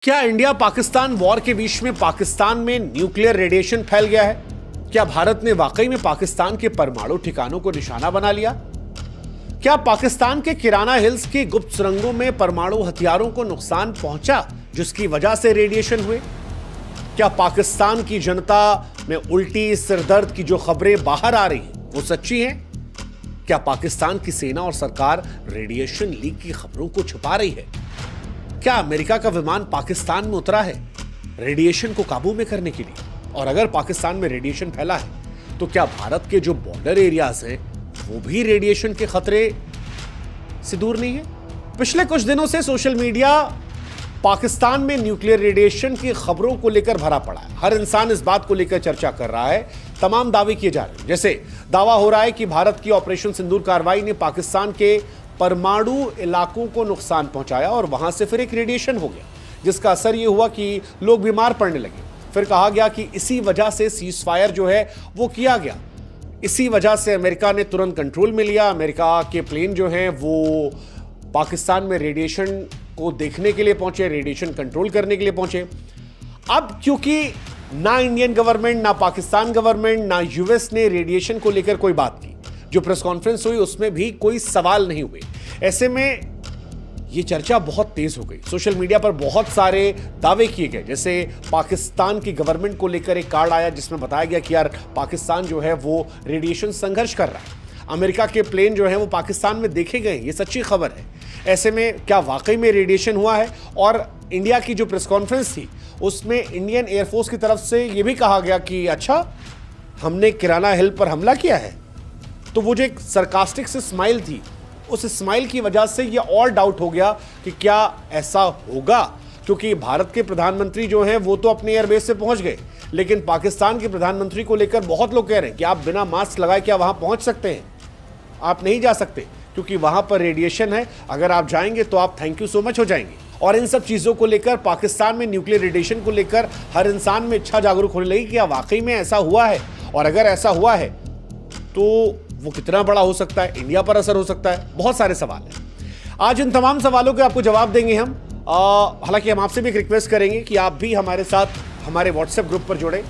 क्या India Pakistan war के बीच में पाकिस्तान में न्यूक्लियर रेडिएशन फैल गया है? क्या भारत ने वाकई में पाकिस्तान के परमाणु ठिकानों को निशाना बना लिया? क्या पाकिस्तान के किराना हिल्स की गुप्त सुरंगों में परमाणु हथियारों को नुकसान पहुंचा जिसकी वजह से रेडिएशन हुए? क्या पाकिस्तान की जनता में उल्टी सिरदर्द की जो खबरें बाहर आ रही हैं वो सच्ची हैं? क्या पाकिस्तान की सेना और सरकार रेडिएशन लीक की खबरों को छुपा रही है? क्या अमेरिका का विमान पाकिस्तान में उतरा है रेडिएशन को काबू में करने के लिए? और अगर पाकिस्तान में रेडिएशन फैला है तो क्या भारत के जो बॉर्डर एरियाज हैं वो भी रेडिएशन के खतरे से दूर नहीं है? पिछले कुछ दिनों से सोशल मीडिया पाकिस्तान में न्यूक्लियर रेडिएशन की खबरों को लेकर भरा पड़ा है। हर इंसान इस बात को लेकर चर्चा कर रहा है। तमाम दावे किए जा रहे हैं। जैसे दावा हो रहा है कि भारत की ऑपरेशन सिंदूर कार्रवाई ने पाकिस्तान के परमाणु इलाकों को नुकसान पहुंचाया और वहां से फिर एक रेडिएशन हो गया जिसका असर यह हुआ कि लोग बीमार पड़ने लगे। फिर कहा गया कि इसी वजह से सीज फायर जो है वो किया गया, इसी वजह से अमेरिका ने तुरंत कंट्रोल में लिया। अमेरिका के प्लेन जो हैं वो पाकिस्तान में रेडिएशन को देखने के लिए पहुंचे, रेडिएशन कंट्रोल करने के लिए पहुंचे। अब क्योंकि ना इंडियन गवर्नमेंट, ना पाकिस्तान गवर्नमेंट, ना यूएस ने रेडिएशन को लेकर कोई बात की, जो प्रेस कॉन्फ्रेंस हुई उसमें भी कोई सवाल नहीं हुए, ऐसे में ये चर्चा बहुत तेज हो गई। सोशल मीडिया पर बहुत सारे दावे किए गए। जैसे पाकिस्तान की गवर्नमेंट को लेकर एक कार्ड आया जिसमें बताया गया कि यार पाकिस्तान जो है वो रेडिएशन संघर्ष कर रहा है, अमेरिका के प्लेन जो है वो पाकिस्तान में देखे गए, ये सच्ची खबर है। ऐसे में क्या वाकई में रेडिएशन हुआ है? और इंडिया की जो प्रेस कॉन्फ्रेंस थी उसमें इंडियन एयरफोर्स की तरफ से ये भी कहा गया कि अच्छा हमने किराना हिल पर हमला किया है। तो वो जो एक सरकास्टिक से स्माइल थी, उस स्माइल की वजह से ये और डाउट हो गया कि क्या ऐसा होगा, क्योंकि भारत के प्रधानमंत्री जो हैं वो तो अपने एयरबेस से पहुंच गए, लेकिन पाकिस्तान के प्रधानमंत्री को लेकर बहुत लोग कह रहे हैं कि आप बिना मास्क लगाए क्या वहां पहुंच सकते हैं? आप नहीं जा सकते क्योंकि वहां पर रेडिएशन है। अगर आप जाएंगे तो आप थैंक यू सो मच हो जाएंगे। और इन सब चीज़ों को लेकर, पाकिस्तान में न्यूक्लियर रेडिएशन को लेकर हर इंसान में इच्छा जागरूक होने लगी कि क्या वाकई में ऐसा हुआ है, और अगर ऐसा हुआ है तो वो कितना बड़ा हो सकता है, इंडिया पर असर हो सकता है। बहुत सारे सवाल हैं। आज इन तमाम सवालों के आपको जवाब देंगे हम। हालांकि हम आपसे भी एक रिक्वेस्ट करेंगे कि आप भी हमारे साथ हमारे व्हाट्सएप ग्रुप पर जुड़ें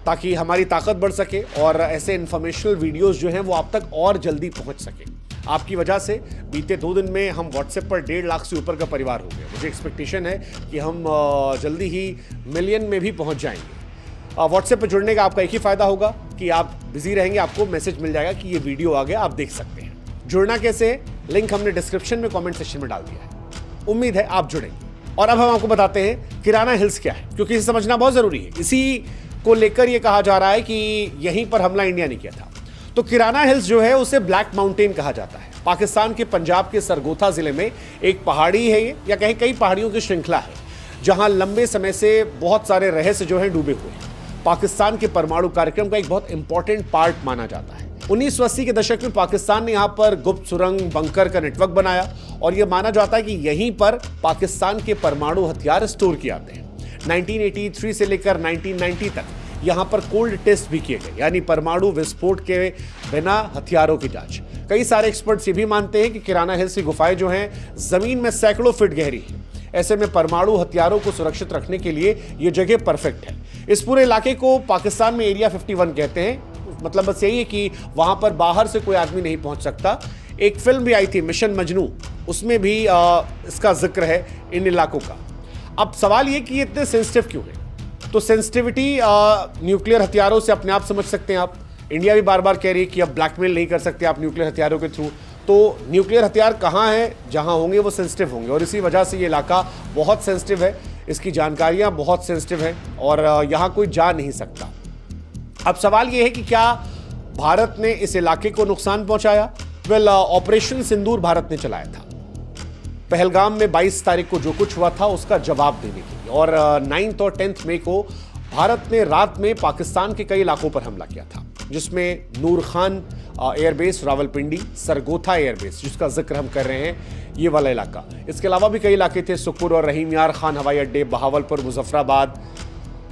ताकि हमारी ताकत बढ़ सके और ऐसे इन्फॉर्मेशनल वीडियोस जो हैं वो आप तक और जल्दी पहुंच सके। आपकी वजह से बीते 2 दिन में हम व्हाट्सएप पर 1.5 लाख से ऊपर का परिवार हो गए। मुझे एक्सपेक्टेशन है कि हम जल्दी ही मिलियन में भी पहुंच जाएंगे। व्हाट्सएप पर जुड़ने का आपका एक ही फायदा होगा कि आप बिजी रहेंगे, आपको मैसेज मिल जाएगा कि ये वीडियो आ गया, आप देख सकते हैं। जुड़ना कैसे है? लिंक हमने डिस्क्रिप्शन में कमेंट सेक्शन में डाल दिया है। उम्मीद है आप जुड़ेंगे। और अब हम आपको बताते हैं किराना हिल्स क्या है, क्योंकि इसे समझना बहुत जरूरी है। इसी को लेकर यह कहा जा रहा है कि यहीं पर हमला इंडिया ने किया था। तो किराना हिल्स जो है उसे ब्लैक माउंटेन कहा जाता है। पाकिस्तान के पंजाब के सरगोथा जिले में एक पहाड़ी है ये, या कहीं कई पहाड़ियों की श्रृंखला है जहां लंबे समय से बहुत सारे रहस्य जो हैं डूबे हुए हैं। पाकिस्तान के परमाणु कार्यक्रम का एक बहुत इंपॉर्टेंट पार्ट माना जाता है। 1980 के दशक में पाकिस्तान ने यहां पर गुप्त सुरंग बंकर का नेटवर्क बनाया और यह माना जाता है कि यहीं पर पाकिस्तान के परमाणु हथियार स्टोर किए जाते हैं। 1983 से लेकर 1990 तक यहां पर कोल्ड टेस्ट भी किए गए, यानी परमाणु विस्फोट के बिना हथियारों की जांच। कई सारे एक्सपर्ट्स ये भी मानते हैं कि किराना हिल्स की गुफाएं जो हैं जमीन में सैकड़ों फीट गहरी हैं। ऐसे में परमाणु हथियारों को सुरक्षित रखने के लिए यह जगह परफेक्ट है। इस पूरे इलाके को पाकिस्तान में एरिया 51 कहते हैं। मतलब बस यही है कि वहां पर बाहर से कोई आदमी नहीं पहुंच सकता। एक फिल्म भी आई थी मिशन मजनू, उसमें भी इसका जिक्र है इन इलाकों का। अब सवाल ये कि ये इतने सेंसिटिव क्यों है? तो सेंसिटिविटी न्यूक्लियर हथियारों से अपने आप समझ सकते हैं आप। इंडिया भी बार बार कह रही है कि अब ब्लैकमेल नहीं कर सकते आप न्यूक्लियर हथियारों के थ्रू। तो न्यूक्लियर हथियार कहाँ हैं? जहां होंगे वो सेंसिटिव होंगे, और इसी वजह से ये इलाका बहुत सेंसिटिव है, इसकी जानकारियां बहुत सेंसिटिव है और यहां कोई जा नहीं सकता। अब सवाल ये है कि क्या भारत ने इस इलाके को नुकसान पहुंचाया? ऑपरेशन सिंदूर भारत ने चलाया था पहलगाम में 22 तारीख को जो कुछ हुआ था उसका जवाब देने के लिए, और 9 और 10 मई को भारत ने रात में पाकिस्तान के कई इलाकों पर हमला किया था, जिसमें नूर खान एयरबेस रावलपिंडी, सरगोथा एयरबेस जिसका जिक्र हम कर रहे हैं, ये वाला इलाका। इसके अलावा भी कई इलाके थे, सुकुर और रहीम यार खान हवाई अड्डे, बहावलपुर, मुजफ्फराबाद।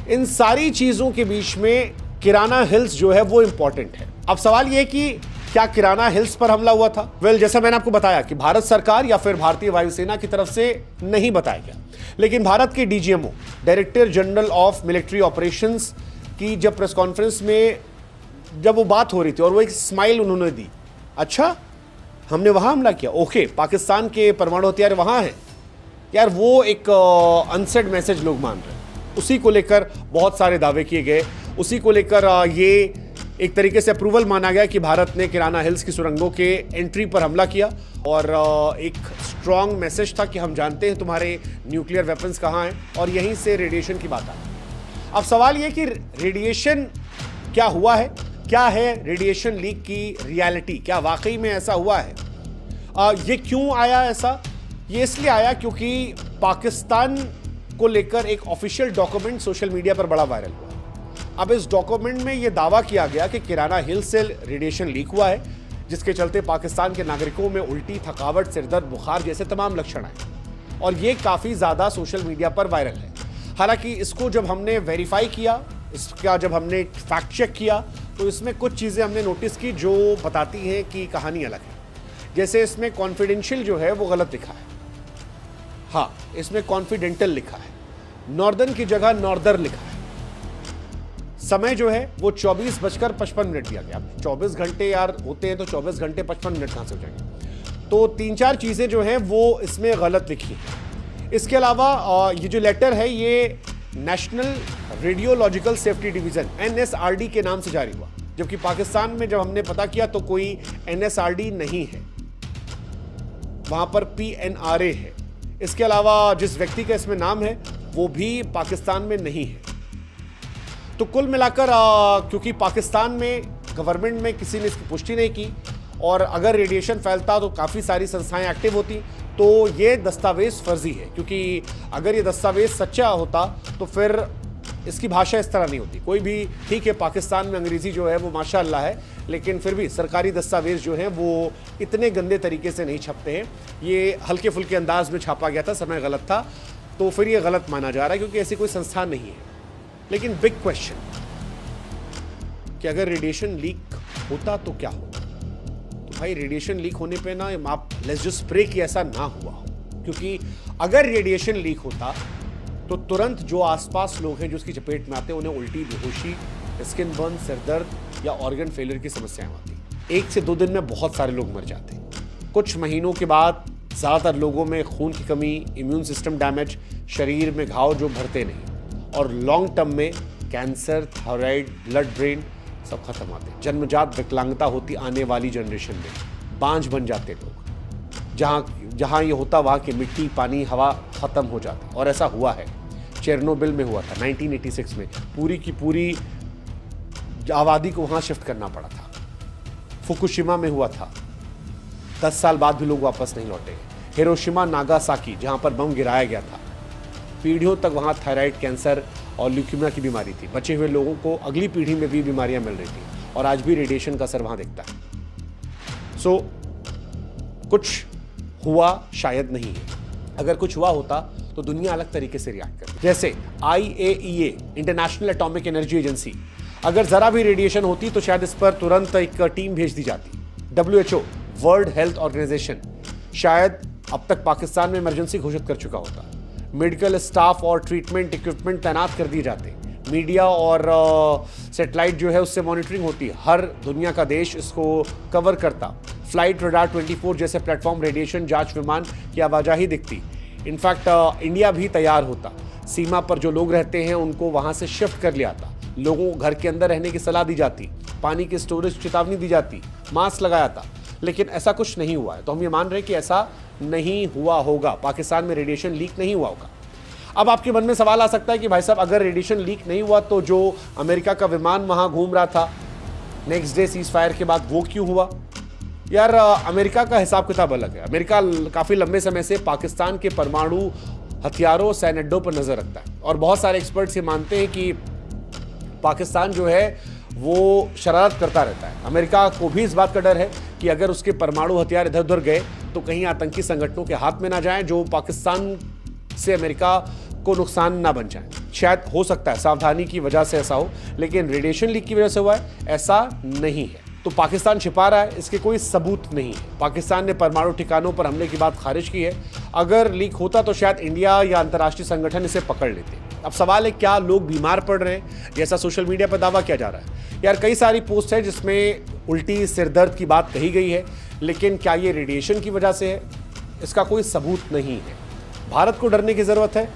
इन सारी चीज़ों के बीच में किराना हिल्स जो है वो इंपॉर्टेंट है। अब सवाल ये है कि क्या किराना हिल्स पर हमला हुआ था? जैसा मैंने आपको बताया कि भारत सरकार या फिर भारतीय वायुसेना की तरफ से नहीं बताया गया, लेकिन भारत के DGMO, director general of military operations की जब प्रेस कॉन्फ्रेंस में जब वो बात हो रही थी और वो एक स्माइल उन्होंने दी, अच्छा हमने वहां हमला किया, ओके पाकिस्तान के परमाणु हथियार वहां हैं, यार वो एक अनसेड मैसेज लोग मान रहे हैं। उसी को लेकर बहुत सारे दावे किए गए, उसी को लेकर ये एक तरीके से अप्रूवल माना गया कि भारत ने किराना हिल्स की सुरंगों के एंट्री पर हमला किया और एक स्ट्रॉन्ग मैसेज था कि हम जानते हैं तुम्हारे न्यूक्लियर वेपन्स कहाँ हैं, और यहीं से रेडिएशन की बात आई। अब सवाल ये कि रेडिएशन क्या हुआ है, क्या है रेडिएशन लीक की रियलिटी, क्या वाकई में ऐसा हुआ है? ये क्यों आया ऐसा? ये इसलिए आया क्योंकि पाकिस्तान को लेकर एक ऑफिशियल डॉक्यूमेंट सोशल मीडिया पर बड़ा वायरल हुआ। अब इस डॉक्यूमेंट में यह दावा किया गया कि किराना हिल से रेडिएशन लीक हुआ है, जिसके चलते पाकिस्तान के नागरिकों में उल्टी, थकावट, सिरदर्द, बुखार जैसे तमाम लक्षण आए, और ये काफ़ी ज़्यादा सोशल मीडिया पर वायरल है। हालांकि इसको जब हमने वेरीफाई किया, इसका जब हमने फैक्ट चेक किया, तो इसमें कुछ चीज़ें हमने नोटिस की जो बताती हैं कि कहानी अलग है। जैसे इसमें कॉन्फिडेंशियल जो है वो गलत लिखा है, हाँ इसमें कॉन्फिडेंटल लिखा है, नॉर्दर्न की जगह नॉर्दर लिखा है, समय जो है वो 24:55 दिया गया। 24 घंटे यार होते हैं तो 24 घंटे 55 मिनट कहाँ से हो जाएंगे? तो 3-4 चीज़ें जो हैं वो इसमें गलत लिखी हैं। इसके अलावा ये जो लेटर है ये national radiological safety division NSRD के नाम से जारी हुआ, जबकि पाकिस्तान में जब हमने पता किया तो कोई NSRD नहीं है, वहाँ पर PNRA है। इसके अलावा जिस व्यक्ति का इसमें नाम है वो भी पाकिस्तान में नहीं है। तो कुल मिलाकर क्योंकि पाकिस्तान में गवर्नमेंट में किसी ने इसकी पुष्टि नहीं की, और अगर रेडिएशन फैलता तो काफ़ी सारी संस्थाएं एक्टिव होती, तो ये दस्तावेज फर्जी है। क्योंकि अगर ये दस्तावेज सच्चा होता तो फिर इसकी भाषा इस तरह नहीं होती। कोई भी, ठीक है पाकिस्तान में अंग्रेज़ी जो है वो माशाअल्लाह है, लेकिन फिर भी सरकारी दस्तावेज जो हैं वो इतने गंदे तरीके से नहीं छपते हैं। ये हल्के फुल्के अंदाज में छापा गया था, समय गलत था, तो फिर ये गलत माना जा रहा है क्योंकि ऐसी कोई संस्था नहीं है। लेकिन बिग क्वेश्चन कि अगर रेडिएशन लीक होता तो क्या होता? तो भाई रेडिएशन लीक होने पे ना आप लेट्स जस्ट प्रे कि ऐसा ना हुआ हो, क्योंकि अगर रेडिएशन लीक होता तो तुरंत जो आसपास लोग हैं जो उसकी चपेट में आते हैं उन्हें उल्टी, बेहोशी, स्किन बर्न, सिरदर्द या ऑर्गन फेलियर की समस्याएं आती। 1 से 2 दिन में बहुत सारे लोग मर जाते हैं। कुछ महीनों के बाद ज़्यादातर लोगों में खून की कमी, इम्यून सिस्टम डैमेज, शरीर में घाव जो भरते नहीं, और लॉन्ग टर्म में कैंसर, थायराइड, ब्लड ड्रेन सब खत्म आते हैं। जन्मजात विकलांगता होती आने वाली जनरेशन में, बांझ बन जाते लोग। जहाँ ये होता वहाँ की मिट्टी, पानी, हवा खत्म हो जाता, और ऐसा हुआ है। चेरनोबिल में हुआ था 1986 में, पूरी की पूरी आबादी को वहाँ शिफ्ट करना पड़ा था। फुकुशिमा में हुआ था, 10 साल बाद भी लोग वापस नहीं लौटे। हिरोशिमा, नागासाकी जहाँ पर बम गिराया गया था, पीढ़ियों तक वहाँ थायराइड, कैंसर और ल्यूकीमिया की बीमारी थी। बचे हुए लोगों को अगली पीढ़ी में भी बीमारियां मिल रही थी, और आज भी रेडिएशन का असर वहाँ दिखता है। सो कुछ हुआ शायद नहीं है। अगर कुछ हुआ होता तो दुनिया अलग तरीके से रिएक्ट करती। जैसे IAEA, international atomic energy agency, अगर जरा भी रेडिएशन होती तो शायद इस पर तुरंत एक टीम भेज दी जाती। WHO, वर्ल्ड हेल्थ ऑर्गेनाइजेशन, शायद अब तक पाकिस्तान में इमरजेंसी घोषित कर चुका होता। मेडिकल स्टाफ और ट्रीटमेंट इक्विपमेंट तैनात कर दिए जाते। मीडिया और सैटेलाइट जो है उससे मॉनिटरिंग होती। हर दुनिया का देश इसको कवर करता। फ्लाइट रडार 24 जैसे प्लेटफॉर्म, रेडिएशन जांच विमान की आवाजाही दिखती। इनफैक्ट इंडिया भी तैयार होता। सीमा पर जो लोग रहते हैं उनको वहाँ से शिफ्ट कर लिया था। लोगों को घर के अंदर रहने की सलाह दी जाती, पानी की स्टोरेज चेतावनी दी जाती, मास्क लगाया था। लेकिन ऐसा कुछ नहीं हुआ है, तो हम ये मान रहे हैं कि ऐसा नहीं हुआ होगा, पाकिस्तान में रेडिएशन लीक नहीं हुआ होगा। अब आपके मन में सवाल आ सकता है कि भाई साहब अगर रेडिएशन लीक नहीं हुआ तो जो अमेरिका का विमान वहाँ घूम रहा था नेक्स्ट डे सीज फायर के बाद, वो क्यों हुआ? यार अमेरिका का हिसाब किताब अलग है। अमेरिका काफ़ी लंबे समय से पाकिस्तान के परमाणु हथियारों, सैन्य अड्डों पर नज़र रखता है, और बहुत सारे एक्सपर्ट्स ये मानते हैं कि पाकिस्तान जो है वो शरारत करता रहता है। अमेरिका को भी इस बात का डर है कि अगर उसके परमाणु हथियार इधर उधर गए तो कहीं आतंकी संगठनों के हाथ में ना जाएं, जो पाकिस्तान से अमेरिका को नुकसान ना बन जाए। शायद हो सकता है सावधानी की वजह से ऐसा हो, लेकिन रेडिएशन लीक की वजह से हुआ है ऐसा नहीं है। तो पाकिस्तान छिपा रहा है, इसके कोई सबूत नहीं है। पाकिस्तान ने परमाणु ठिकानों पर हमले की बात खारिज की है। अगर लीक होता तो शायद इंडिया या अंतर्राष्ट्रीय संगठन इसे पकड़ लेते। अब सवाल है, क्या लोग बीमार पड़ रहे हैं, जैसा सोशल मीडिया पर दावा किया जा रहा है? यार कई सारी पोस्ट है जिसमें उल्टी सिरदर्द की बात कही गई है, लेकिन क्या ये रेडिएशन की वजह से है? इसका कोई सबूत नहीं है। भारत को डरने की जरूरत है?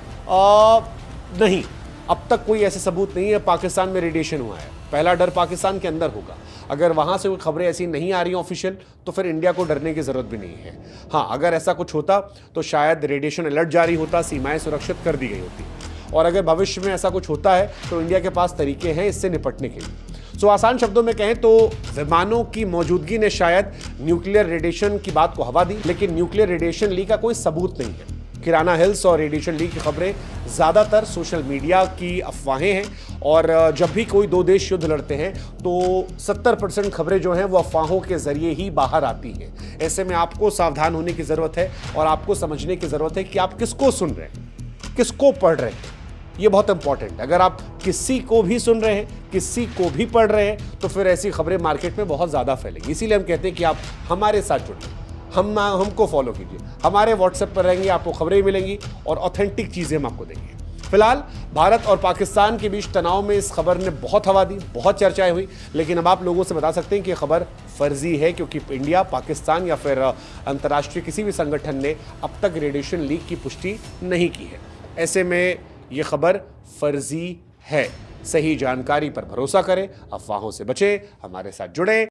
नहीं, अब तक कोई ऐसे सबूत नहीं है पाकिस्तान में रेडिएशन हुआ है। पहला डर पाकिस्तान के अंदर होगा। अगर वहां से कोई खबरें ऐसी नहीं आ रही ऑफिशियल, तो फिर इंडिया को डरने की जरूरत भी नहीं है। हाँ, अगर ऐसा कुछ होता तो शायद रेडिएशन अलर्ट जारी होता, सीमाएं सुरक्षित कर दी गई होती, और अगर भविष्य में ऐसा कुछ होता है तो इंडिया के पास तरीके हैं इससे निपटने के लिए। सो आसान शब्दों में कहें तो विमानों की मौजूदगी ने शायद न्यूक्लियर रेडिएशन की बात को हवा दी, लेकिन न्यूक्लियर रेडिएशन लीक का कोई सबूत नहीं है। किराना हिल्स और रेडिएशन लीक की खबरें ज़्यादातर सोशल मीडिया की अफवाहें हैं, और जब भी कोई दो देश युद्ध लड़ते हैं तो 70% खबरें जो हैं वो अफवाहों के जरिए ही बाहर आती हैं। ऐसे में आपको सावधान होने की ज़रूरत है, और आपको समझने की ज़रूरत है कि आप किसको सुन रहे हैं, किसको पढ़ रहे हैं। ये बहुत इंपॉर्टेंट है। अगर आप किसी को भी सुन रहे हैं, किसी को भी पढ़ रहे हैं, तो फिर ऐसी खबरें मार्केट में बहुत ज़्यादा फैलेंगी। इसीलिए हम कहते हैं कि आप हमारे साथ जुड़िए, हमको फॉलो कीजिए, हमारे व्हाट्सएप पर रहेंगे, आपको खबरें मिलेंगी और ऑथेंटिक चीज़ें हम आपको देंगे। फिलहाल भारत और पाकिस्तान के बीच तनाव में इस खबर ने बहुत हवा दी, बहुत चर्चाएं हुई, लेकिन अब आप लोगों से बता सकते हैं कि खबर फर्जी है, क्योंकि इंडिया, पाकिस्तान या फिर अंतर्राष्ट्रीय किसी भी संगठन ने अब तक रेडिएशन लीक की पुष्टि नहीं की है। ऐसे में ये खबर फर्जी है। सही जानकारी पर भरोसा करें, अफवाहों से बचें, हमारे साथ जुड़ें।